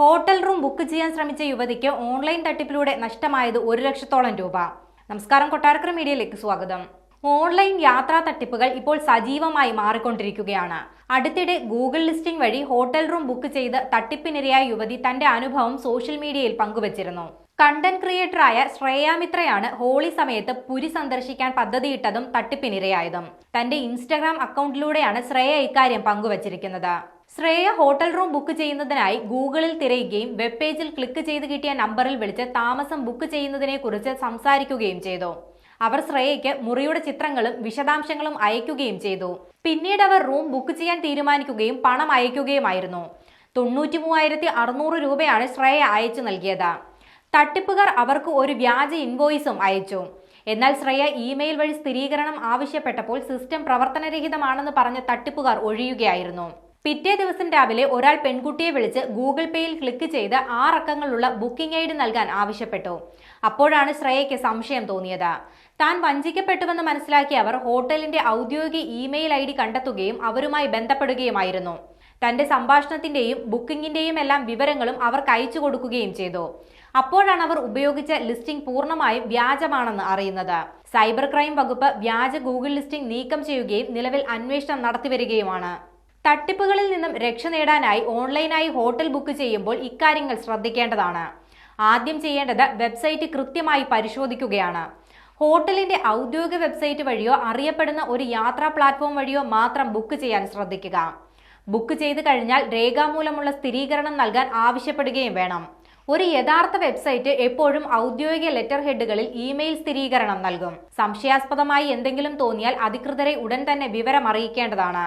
Hotel room book ചെയ്യാൻ ശ്രമിച്ച യുവതിക്ക് ഓൺലൈൻ തട്ടിപ്പിലൂടെ നഷ്ടമായത് 1 ലക്ഷത്തോളം രൂപ. നമസ്കാരം, കൊട്ടാരക്കര മീഡിയയിലേക്ക് സ്വാഗതം. ഓൺലൈൻ യാത്രാ തട്ടിപ്പുകൾ ഇപ്പോൾ സജീവമായി മാറിക്കൊണ്ടിരിക്കുകയാണ്. അടുത്തിടെ ഗൂഗിൾ ലിസ്റ്റിംഗ് വഴി ഹോട്ടൽ റൂം ബുക്ക് ചെയ്ത് തട്ടിപ്പിനിരയായ യുവതി തന്റെ അനുഭവം സോഷ്യൽ മീഡിയയിൽ പങ്കുവച്ചിരുന്നു. കണ്ടന്റ് ക്രിയേറ്ററായ ശ്രേയ മിത്രയാണ് ഹോളി സമയത്ത് പുരി സന്ദർശിക്കാൻ പദ്ധതിയിട്ടതും തട്ടിപ്പിനിരയായതും. തന്റെ ഇൻസ്റ്റഗ്രാം അക്കൗണ്ടിലൂടെയാണ് ശ്രേയ ഇക്കാര്യം പങ്കുവച്ചിരിക്കുന്നത്. ശ്രേയ ഹോട്ടൽ റൂം ബുക്ക് ചെയ്യുന്നതിനായി ഗൂഗിളിൽ തിരയുകയും വെബ് പേജിൽ ക്ലിക്ക് ചെയ്ത് കിട്ടിയ നമ്പറിൽ വിളിച്ച് താമസം ബുക്ക് ചെയ്യുന്നതിനെ കുറിച്ച് സംസാരിക്കുകയും ചെയ്തു. അവർ ശ്രേയയ്ക്ക് മുറിയുടെ ചിത്രങ്ങളും വിശദാംശങ്ങളും അയക്കുകയും ചെയ്തു. പിന്നീട് അവർ റൂം ബുക്ക് ചെയ്യാൻ തീരുമാനിക്കുകയും പണം അയക്കുകയുമായിരുന്നു. 93,600 രൂപയാണ് ശ്രേയ അയച്ചു നൽകിയത്. തട്ടിപ്പുകാർ അവർക്ക് ഒരു വ്യാജ ഇൻവോയ്സും അയച്ചു. എന്നാൽ ശ്രേയ ഇമെയിൽ വഴി സ്ഥിരീകരണം ആവശ്യപ്പെട്ടപ്പോൾ സിസ്റ്റം പ്രവർത്തനരഹിതമാണെന്ന് പറഞ്ഞ് തട്ടിപ്പുകാർ ഒഴിയുകയായിരുന്നു. പിറ്റേ ദിവസം രാവിലെ ഒരാൾ പെൺകുട്ടിയെ വിളിച്ച് ഗൂഗിൾ പേയിൽ ക്ലിക്ക് ചെയ്ത് 6 അക്കങ്ങളുള്ള ബുക്കിംഗ് ഐഡി നൽകാൻ ആവശ്യപ്പെട്ടു. അപ്പോഴാണ് ശ്രേയയ്ക്ക് സംശയം തോന്നിയത്. താൻ വഞ്ചിക്കപ്പെട്ടുവെന്ന് മനസ്സിലാക്കിയ അവർ ഹോട്ടലിന്റെ ഔദ്യോഗിക ഇമെയിൽ ഐഡി കണ്ടെത്തുകയും അവരുമായി ബന്ധപ്പെടുകയുമായിരുന്നു. തന്റെ സംഭാഷണത്തിന്റെയും ബുക്കിംഗിന്റെയും എല്ലാം വിവരങ്ങളും അവർക്ക് അയച്ചു കൊടുക്കുകയും ചെയ്തു. അപ്പോഴാണ് അവർ ഉപയോഗിച്ച ലിസ്റ്റിംഗ് പൂർണ്ണമായും വ്യാജമാണെന്ന് അറിയുന്നത്. സൈബർ ക്രൈം വകുപ്പ് വ്യാജ ഗൂഗിൾ ലിസ്റ്റിംഗ് നീക്കം ചെയ്യുകയും നിലവിൽ അന്വേഷണം നടത്തിവരികയുമാണ്. തട്ടിപ്പുകളിൽ നിന്നും രക്ഷ നേടാനായി ഓൺലൈനായി ഹോട്ടൽ ബുക്ക് ചെയ്യുമ്പോൾ ഇക്കാര്യങ്ങൾ ശ്രദ്ധിക്കേണ്ടതാണ്. ആദ്യം ചെയ്യേണ്ടത് വെബ്സൈറ്റ് കൃത്യമായി പരിശോധിക്കുകയാണ്. ഹോട്ടലിന്റെ ഔദ്യോഗിക വെബ്സൈറ്റ് വഴിയോ അറിയപ്പെടുന്ന ഒരു യാത്രാ പ്ലാറ്റ്ഫോം വഴിയോ മാത്രം ബുക്ക് ചെയ്യാൻ ശ്രദ്ധിക്കുക. ബുക്ക് ചെയ്ത് കഴിഞ്ഞാൽ രേഖാമൂലമുള്ള സ്ഥിരീകരണം നൽകാൻ ആവശ്യപ്പെടുകയും വേണം. ഒരു യഥാർത്ഥ വെബ്സൈറ്റ് എപ്പോഴും ഔദ്യോഗിക ലെറ്റർ ഹെഡുകളിൽ ഇമെയിൽ സ്ഥിരീകരണം നൽകും. സംശയാസ്പദമായി എന്തെങ്കിലും തോന്നിയാൽ അധികൃതരെ ഉടൻ തന്നെ വിവരം അറിയിക്കേണ്ടതാണ്.